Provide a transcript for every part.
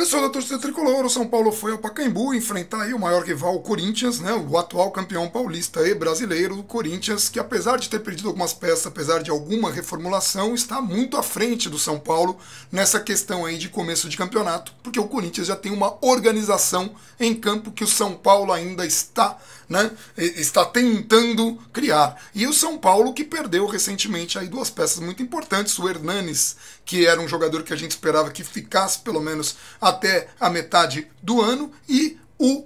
Pessoal da torcida tricolor, o São Paulo foi ao Pacaembu enfrentar aí o maior rival, o Corinthians, né, o atual campeão paulista e brasileiro, o Corinthians, que apesar de ter perdido algumas peças, apesar de alguma reformulação, está muito à frente do São Paulo nessa questão aí de começo de campeonato, porque o Corinthians já tem uma organização em campo que o São Paulo ainda está tentando criar. E o São Paulo que perdeu recentemente aí duas peças muito importantes, o Hernanes, que era um jogador que a gente esperava que ficasse pelo menos até a metade do ano, e o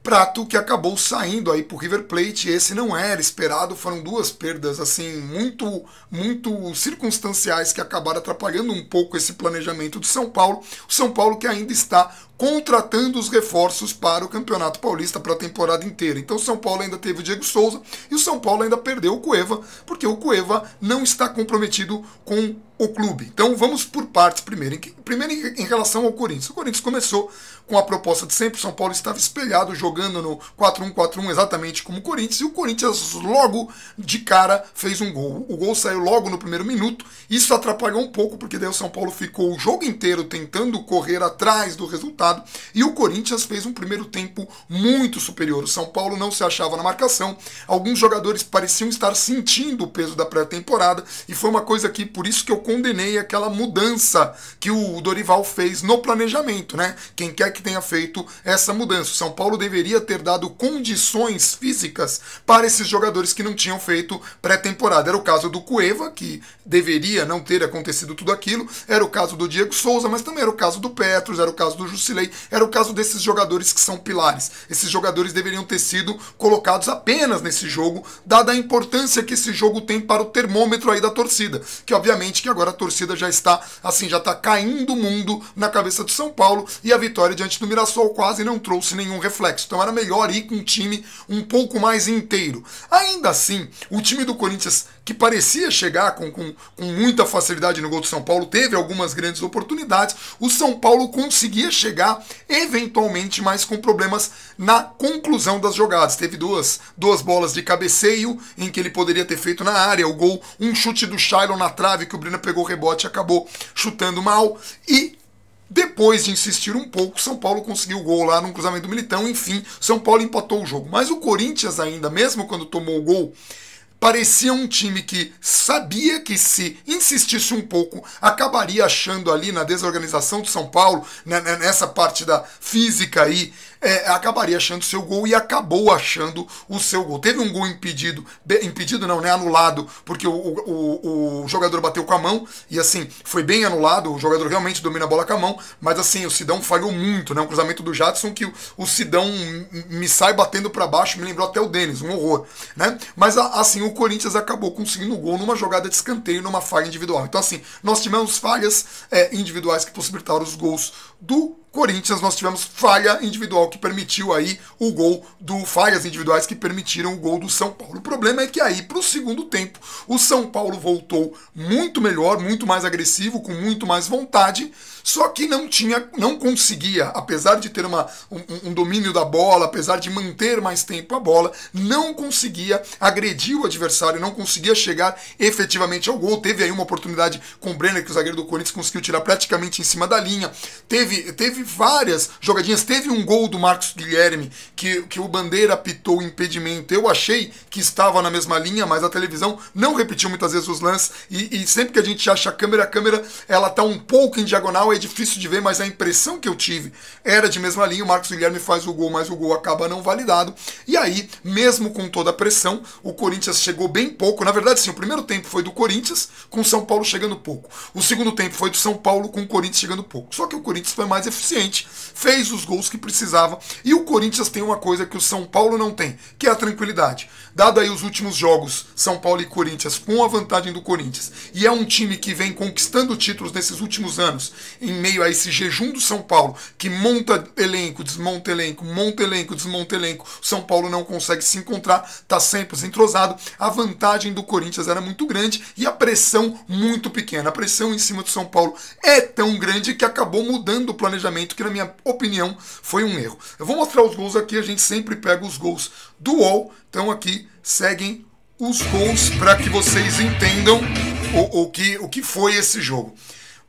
Prato, que acabou saindo aí pro River Plate. Esse não era esperado, foram duas perdas assim muito circunstanciais que acabaram atrapalhando um pouco esse planejamento do São Paulo. O São Paulo que ainda está contratando os reforços para o Campeonato Paulista para a temporada inteira. Então o São Paulo ainda teve o Diego Souza e o São Paulo ainda perdeu o Cueva, porque o Cueva não está comprometido com o clube. Então vamos por partes primeiro. Primeiro em relação ao Corinthians. O Corinthians começou com a proposta de sempre. O São Paulo estava espelhado jogando no 4-1-4-1 exatamente como o Corinthians, e o Corinthians logo de cara fez um gol. O gol saiu logo no primeiro minuto. Isso atrapalhou um pouco, porque daí o São Paulo ficou o jogo inteiro tentando correr atrás do resultado, e o Corinthians fez um primeiro tempo muito superior. O São Paulo não se achava na marcação, alguns jogadores pareciam estar sentindo o peso da pré-temporada, e foi uma coisa que, por isso que eu condenei aquela mudança que o Dorival fez no planejamento, né? Quem quer que tenha feito essa mudança. O São Paulo deveria ter dado condições físicas para esses jogadores que não tinham feito pré-temporada. Era o caso do Cueva, que deveria não ter acontecido tudo aquilo, era o caso do Diego Souza, mas também era o caso do Petros, era o caso do Jusilei, era o caso desses jogadores que são pilares. Esses jogadores deveriam ter sido colocados apenas nesse jogo, dada a importância que esse jogo tem para o termômetro aí da torcida, que obviamente que agora a torcida já está caindo o mundo na cabeça do São Paulo, e a vitória diante do Mirassol quase não trouxe nenhum reflexo. Então era melhor ir com um time um pouco mais inteiro. Ainda assim, o time do Corinthians, que parecia chegar com muita facilidade no gol do São Paulo, teve algumas grandes oportunidades, o São Paulo conseguia chegar eventualmente, mas com problemas na conclusão das jogadas. Teve duas bolas de cabeceio em que ele poderia ter feito na área, o gol, um chute do Shailon na trave que o Breno pegou o rebote e acabou chutando mal, e depois de insistir um pouco, São Paulo conseguiu o gol lá num cruzamento do Militão. Enfim, São Paulo empatou o jogo. Mas o Corinthians ainda, mesmo quando tomou o gol, parecia um time que sabia que se insistisse um pouco, acabaria achando ali na desorganização do São Paulo, nessa parte da física aí, acabaria achando o seu gol, e acabou achando o seu gol. Teve um gol impedido não, né, anulado, porque o jogador bateu com a mão, e assim, foi bem anulado, o jogador realmente domina a bola com a mão, mas assim, o Sidão falhou muito, né, um cruzamento do Jadson que o Sidão me sai batendo para baixo, me lembrou até o Denis, um horror, né, mas assim, o Corinthians acabou conseguindo o gol numa jogada de escanteio, numa falha individual. Então assim, nós tivemos falhas individuais que possibilitaram os gols do Corinthians, nós tivemos falha individual que permitiu aí o gol falhas individuais que permitiram o gol do São Paulo. O problema é que aí, para o segundo tempo, o São Paulo voltou muito melhor, muito mais agressivo, com muito mais vontade, só que não conseguia, apesar de ter um domínio da bola, apesar de manter mais tempo a bola, não conseguia agredir o adversário, não conseguia chegar efetivamente ao gol. Teve aí uma oportunidade com o Brenner, que o zagueiro do Corinthians conseguiu tirar praticamente em cima da linha. Teve várias jogadinhas, teve um gol do Marcos Guilherme que o Bandeira apitou o impedimento. Eu achei que estava na mesma linha, mas a televisão não repetiu muitas vezes os lances, e sempre que a gente acha a câmera ela tá um pouco em diagonal, é difícil de ver, mas a impressão que eu tive era de mesma linha. O Marcos Guilherme faz o gol, mas o gol acaba não validado, e aí, mesmo com toda a pressão, o Corinthians chegou bem pouco. Na verdade, sim, o primeiro tempo foi do Corinthians, com o São Paulo chegando pouco. O segundo tempo foi do São Paulo, com o Corinthians chegando pouco. Só que o Corinthians foi mais eficiente, fez os gols que precisava, e o Corinthians tem uma coisa que o São Paulo não tem, que é a tranquilidade. Dado aí os últimos jogos, São Paulo e Corinthians, com a vantagem do Corinthians, e é um time que vem conquistando títulos nesses últimos anos, em meio a esse jejum do São Paulo, que monta elenco, desmonta elenco, monta elenco, desmonta elenco, o São Paulo não consegue se encontrar, tá sempre desentrosado. A vantagem do Corinthians era muito grande e a pressão muito pequena. A pressão em cima do São Paulo é tão grande que acabou mudando o planejamento, que na minha opinião foi um erro. Eu vou mostrar os gols aqui, a gente sempre pega os gols do UOL, então aqui seguem os gols para que vocês entendam o que foi esse jogo.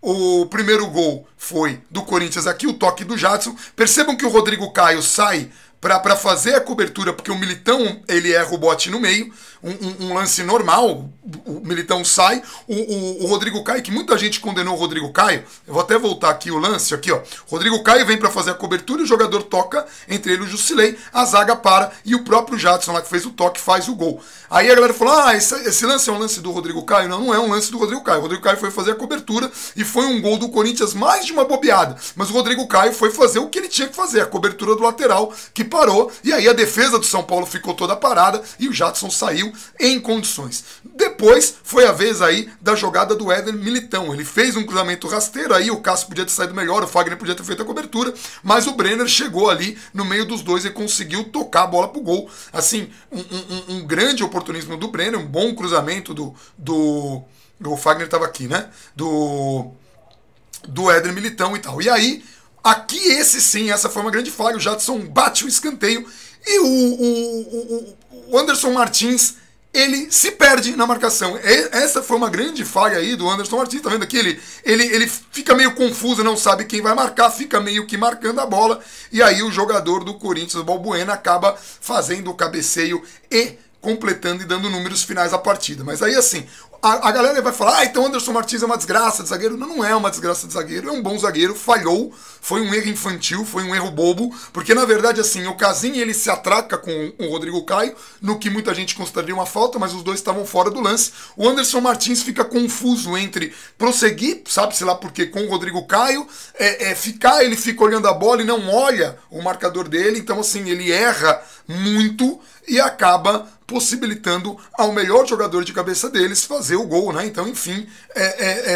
O primeiro gol foi do Corinthians aqui, o toque do Jadson. Percebam que o Rodrigo Caio sai para fazer a cobertura, porque o Militão ele erra o bote no meio, um lance normal, o Militão sai, o Rodrigo Caio, que muita gente condenou o Rodrigo Caio, eu vou até voltar aqui o lance, aqui ó, Rodrigo Caio vem para fazer a cobertura e o jogador toca, entre ele e o Jusilei, a zaga para e o próprio Jadson lá que fez o toque faz o gol. Aí a galera falou, esse lance é um lance do Rodrigo Caio? Não, não é um lance do Rodrigo Caio. O Rodrigo Caio foi fazer a cobertura e foi um gol do Corinthians, mais de uma bobeada. Mas o Rodrigo Caio foi fazer o que ele tinha que fazer, a cobertura do lateral, que parou, e aí a defesa do São Paulo ficou toda parada e o Jadson saiu em condições. Depois foi a vez aí da jogada do Éder Militão. Ele fez um cruzamento rasteiro, aí o Cássio podia ter saído melhor, o Fagner podia ter feito a cobertura, mas o Brenner chegou ali no meio dos dois e conseguiu tocar a bola pro gol. Assim, um grande oportunismo do Brenner, um bom cruzamento o Fagner estava aqui, né? Do Éder Militão e tal. E aí, aqui essa foi uma grande falha. O Jadson bate o escanteio e o Anderson Martins, ele se perde na marcação. Essa foi uma grande falha aí do Anderson Martins, tá vendo aqui? Ele fica meio confuso, não sabe quem vai marcar, fica meio que marcando a bola, e aí o jogador do Corinthians, o Balbuena, acaba fazendo o cabeceio e completando e dando números finais à partida. Mas aí assim, a galera vai falar, então Anderson Martins é uma desgraça de zagueiro. Não é uma desgraça de zagueiro, é um bom zagueiro, falhou, foi um erro infantil, foi um erro bobo, porque na verdade assim, o Casim ele se atraca com o Rodrigo Caio, no que muita gente consideraria uma falta, mas os dois estavam fora do lance. O Anderson Martins fica confuso entre prosseguir, sabe-se lá porque com o Rodrigo Caio, ele fica olhando a bola e não olha o marcador dele, então assim, ele erra muito e acaba possibilitando ao melhor jogador de cabeça deles fazer o gol, né? Então, enfim,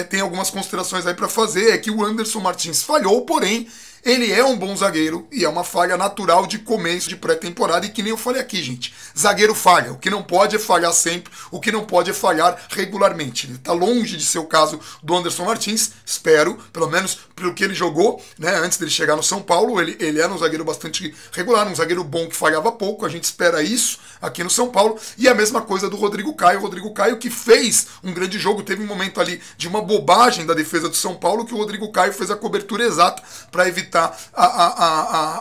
tem algumas considerações aí para fazer. É que o Anderson Martins falhou, porém, ele é um bom zagueiro e é uma falha natural de começo de pré-temporada, e que nem eu falei aqui, gente. Zagueiro falha. O que não pode é falhar sempre, o que não pode é falhar regularmente. Ele tá longe de ser o caso do Anderson Martins, espero, pelo menos pelo que ele jogou, né, antes dele chegar no São Paulo. Ele era um zagueiro bastante regular, um zagueiro bom que falhava pouco, a gente espera isso aqui no São Paulo. E a mesma coisa do Rodrigo Caio. O Rodrigo Caio que fez um grande jogo, teve um momento ali de uma bobagem da defesa do São Paulo, que o Rodrigo Caio fez a cobertura exata para evitar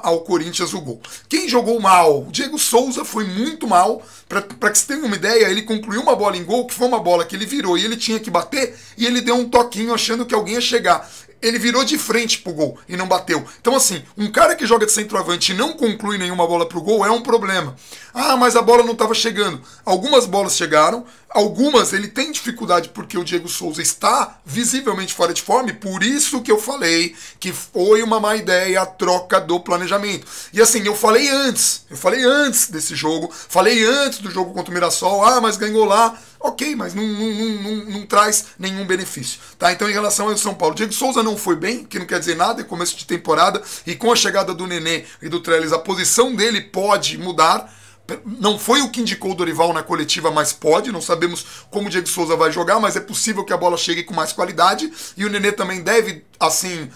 ao Corinthians o gol. Quem jogou mal? O Diego Souza foi muito mal. Para que você tenha uma ideia, ele concluiu uma bola em gol, que foi uma bola que ele virou e ele tinha que bater, e ele deu um toquinho achando que alguém ia chegar. Ele virou de frente pro gol e não bateu. Então assim, um cara que joga de centroavante e não conclui nenhuma bola pro gol é um problema. Ah, mas a bola não estava chegando. Algumas bolas chegaram, algumas ele tem dificuldade porque o Diego Souza está visivelmente fora de forma, e por isso que eu falei que foi uma má ideia a troca do planejamento. E assim, eu falei antes desse jogo, falei antes do jogo contra o Mirassol, mas ganhou lá. Ok, mas não traz nenhum benefício. Tá? Então, em relação ao São Paulo, Diego Souza não foi bem, que não quer dizer nada, é começo de temporada, e com a chegada do Nenê e do Trellis, a posição dele pode mudar. Não foi o que indicou o Dorival na coletiva, mas pode. Não sabemos como o Diego Souza vai jogar, mas é possível que a bola chegue com mais qualidade. E o Nenê também deve, assim,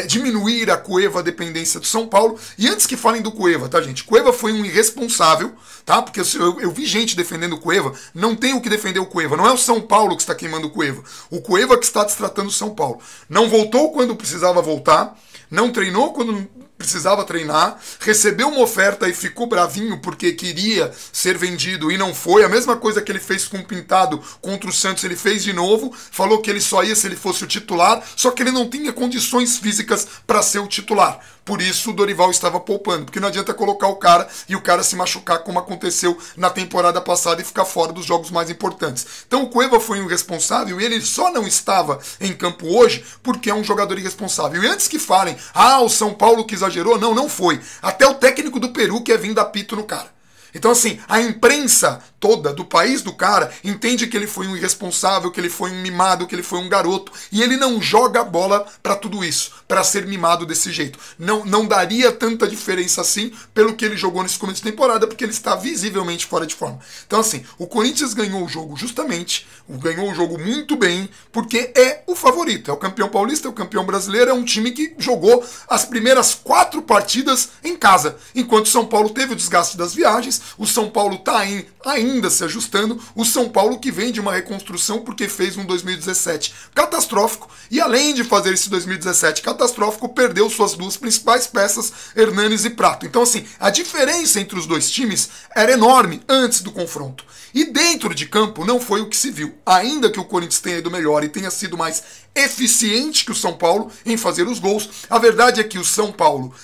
diminuir a Cueva, a dependência do São Paulo. E antes que falem do Cueva, tá, gente? Cueva foi um irresponsável, tá? Porque eu vi gente defendendo o Cueva. Não tem o que defender o Cueva. Não é o São Paulo que está queimando o Cueva. O Cueva que está destratando o São Paulo. Não voltou quando precisava voltar. Não treinou quando precisava treinar, recebeu uma oferta e ficou bravinho porque queria ser vendido e não foi. A mesma coisa que ele fez com o Pintado contra o Santos, ele fez de novo, falou que ele só ia se ele fosse o titular, só que ele não tinha condições físicas para ser o titular. Por isso o Dorival estava poupando, porque não adianta colocar o cara e o cara se machucar como aconteceu na temporada passada e ficar fora dos jogos mais importantes. Então o Cueva foi um irresponsável e ele só não estava em campo hoje porque é um jogador irresponsável. E antes que falem, o São Paulo que exagerou, não foi. Até o técnico do Peru quer vir dar pito no cara. Então assim, a imprensa toda do país do cara entende que ele foi um irresponsável, que ele foi um mimado, que ele foi um garoto, e ele não joga bola pra tudo isso, pra ser mimado desse jeito. Não daria tanta diferença assim pelo que ele jogou nesse começo de temporada, porque ele está visivelmente fora de forma. Então assim, o Corinthians ganhou o jogo justamente, ganhou o jogo muito bem, porque é o favorito, é o campeão paulista, é o campeão brasileiro, é um time que jogou as primeiras 4 partidas em casa, enquanto São Paulo teve o desgaste das viagens, Libertadores, o São Paulo está ainda se ajustando, o São Paulo que vem de uma reconstrução porque fez um 2017 catastrófico e além de fazer esse 2017 catastrófico, perdeu suas duas principais peças, Hernanes e Prato. Então assim, a diferença entre os dois times era enorme antes do confronto. E dentro de campo não foi o que se viu. Ainda que o Corinthians tenha ido melhor e tenha sido mais eficiente que o São Paulo em fazer os gols, a verdade é que o São Paulo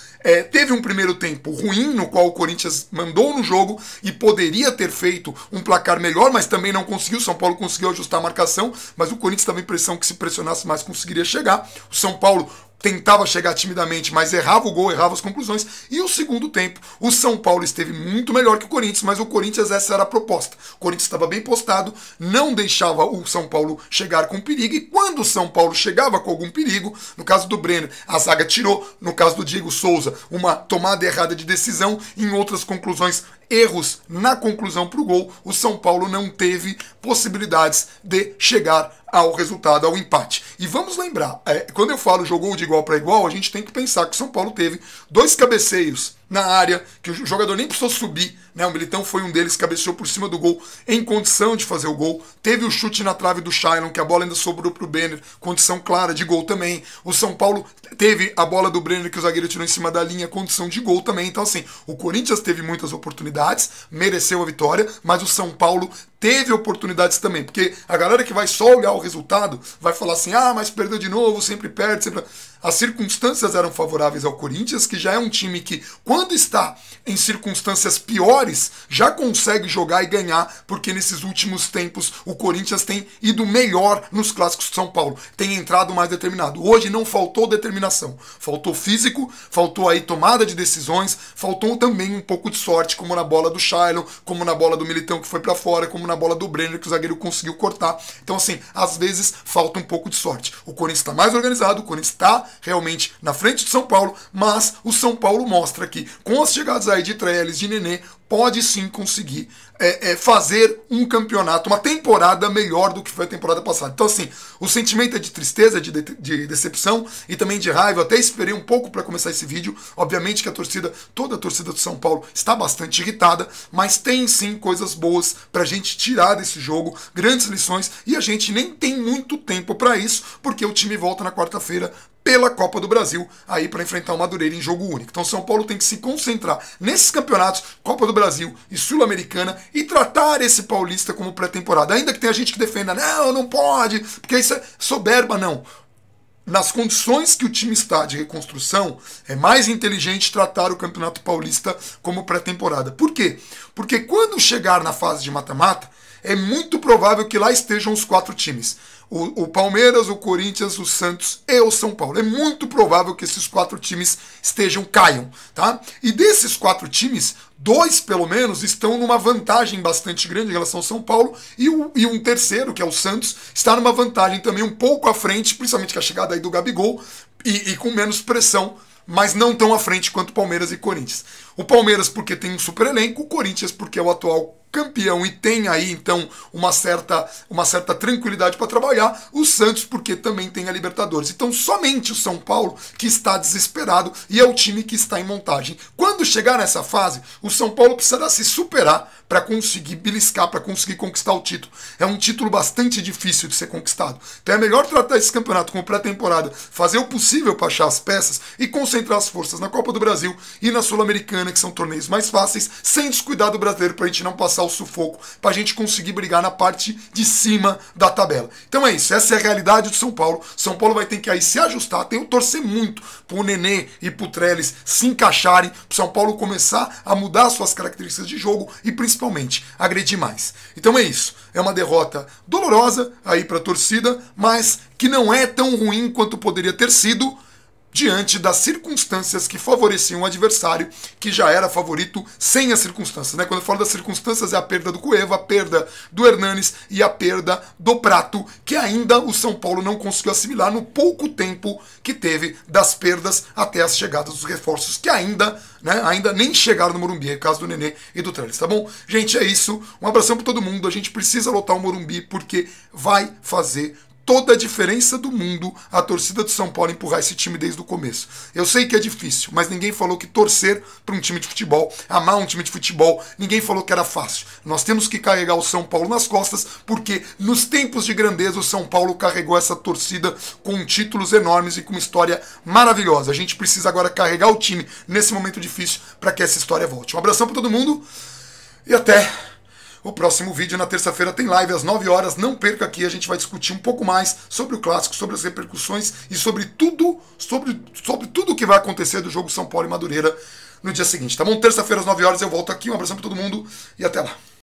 teve um primeiro tempo ruim, no qual o Corinthians mandou no jogo e poderia ter feito um placar melhor, mas também não conseguiu. O São Paulo conseguiu ajustar a marcação, mas o Corinthians tava a impressão que se pressionasse mais conseguiria chegar. O São Paulo tentava chegar timidamente, mas errava o gol, errava as conclusões. E o segundo tempo, o São Paulo esteve muito melhor que o Corinthians, mas o Corinthians, essa era a proposta. O Corinthians estava bem postado, não deixava o São Paulo chegar com perigo, e quando o São Paulo chegava com algum perigo, no caso do Brenner, a zaga tirou, no caso do Diego Souza, uma tomada errada de decisão, em outras conclusões, erros na conclusão para o gol, o São Paulo não teve possibilidades de chegar ao resultado, ao empate. E vamos lembrar, quando eu falo jogou de igual para igual, a gente tem que pensar que o São Paulo teve 2 cabeceios na área, que o jogador nem precisou subir, né? O Militão foi um deles, cabeceou por cima do gol, em condição de fazer o gol. Teve o chute na trave do Shailon, que a bola ainda sobrou pro Brenner, condição clara de gol também. O São Paulo teve a bola do Brenner, que o zagueiro tirou em cima da linha, condição de gol também. Então assim, o Corinthians teve muitas oportunidades, mereceu a vitória, mas o São Paulo teve oportunidades também, porque a galera que vai só olhar o resultado vai falar assim, mas perdeu de novo, sempre perde, sempre... As circunstâncias eram favoráveis ao Corinthians, que já é um time que, quando está em circunstâncias piores, já consegue jogar e ganhar, porque nesses últimos tempos o Corinthians tem ido melhor nos clássicos de São Paulo, tem entrado mais determinado. Hoje não faltou determinação, faltou físico, faltou aí tomada de decisões, faltou também um pouco de sorte, como na bola do Shailon, como na bola do Militão que foi para fora, como na bola do Brenner que o zagueiro conseguiu cortar. Então assim, às vezes falta um pouco de sorte. O Corinthians está mais organizado, o Corinthians está realmente na frente de São Paulo, mas o São Paulo mostra que com as chegadas aí de Trellis, de Nenê, pode sim conseguir fazer um campeonato, uma temporada melhor do que foi a temporada passada. Então assim, o sentimento é de tristeza, de decepção e também de raiva. Eu até esperei um pouco para começar esse vídeo. Obviamente que toda a torcida do São Paulo está bastante irritada, mas tem sim coisas boas pra gente tirar desse jogo, grandes lições, e a gente nem tem muito tempo para isso, porque o time volta na quarta-feira pela Copa do Brasil, aí para enfrentar o Madureira em jogo único. Então São Paulo tem que se concentrar nesses campeonatos, Copa do Brasil e Sul-Americana, e tratar esse Paulista como pré-temporada. Ainda que tenha gente que defenda, não pode, porque isso é soberba, não. Nas condições que o time está de reconstrução, é mais inteligente tratar o Campeonato Paulista como pré-temporada. Por quê? Porque quando chegar na fase de mata-mata, é muito provável que lá estejam os 4 times. O Palmeiras, o Corinthians, o Santos e o São Paulo. É muito provável que esses 4 times caiam, tá? E desses 4 times, 2 pelo menos estão numa vantagem bastante grande em relação ao São Paulo, e um terceiro, que é o Santos, está numa vantagem também um pouco à frente, principalmente com a chegada aí do Gabigol, e com menos pressão, mas não tão à frente quanto Palmeiras e Corinthians. O Palmeiras porque tem um super elenco, o Corinthians porque é o atual campeão e tem aí então uma certa tranquilidade para trabalhar, o Santos porque também tem a Libertadores. Então somente o São Paulo que está desesperado e é o time que está em montagem. Quando chegar nessa fase, o São Paulo precisará se superar para conseguir beliscar, para conseguir conquistar o título. É um título bastante difícil de ser conquistado. Então é melhor tratar esse campeonato como pré-temporada, fazer o possível para achar as peças e concentrar as forças na Copa do Brasil e na Sul-Americana, que são torneios mais fáceis, sem descuidar do brasileiro para a gente não passar o sufoco, para a gente conseguir brigar na parte de cima da tabela. Então é isso, essa é a realidade do São Paulo. São Paulo vai ter que aí se ajustar, tem que torcer muito pro Nenê e pro Trellis se encaixarem, pro São Paulo começar a mudar suas características de jogo e principalmente agredir mais. Então é isso, é uma derrota dolorosa aí para a torcida, mas que não é tão ruim quanto poderia ter sido, diante das circunstâncias que favoreciam o adversário, que já era favorito sem as circunstâncias, né? Quando eu falo das circunstâncias, é a perda do Cueva, a perda do Hernanes e a perda do Prato, que ainda o São Paulo não conseguiu assimilar no pouco tempo que teve das perdas até as chegadas dos reforços, que ainda nem chegaram no Morumbi, é o caso do Nenê e do Trellis, tá bom? Gente, é isso, um abração para todo mundo, a gente precisa lotar o Morumbi porque vai fazer toda a diferença do mundo a torcida do São Paulo empurrar esse time desde o começo. Eu sei que é difícil, mas ninguém falou que torcer para um time de futebol, amar um time de futebol, ninguém falou que era fácil. Nós temos que carregar o São Paulo nas costas, porque nos tempos de grandeza o São Paulo carregou essa torcida com títulos enormes e com uma história maravilhosa. A gente precisa agora carregar o time nesse momento difícil para que essa história volte. Um abração para todo mundo e até o próximo vídeo. Na terça-feira tem live às 9 horas. Não perca aqui, a gente vai discutir um pouco mais sobre o clássico, sobre as repercussões e sobre tudo que vai acontecer do jogo São Paulo e Madureira no dia seguinte, tá bom? Terça-feira às 9 horas eu volto aqui. Um abração para todo mundo e até lá.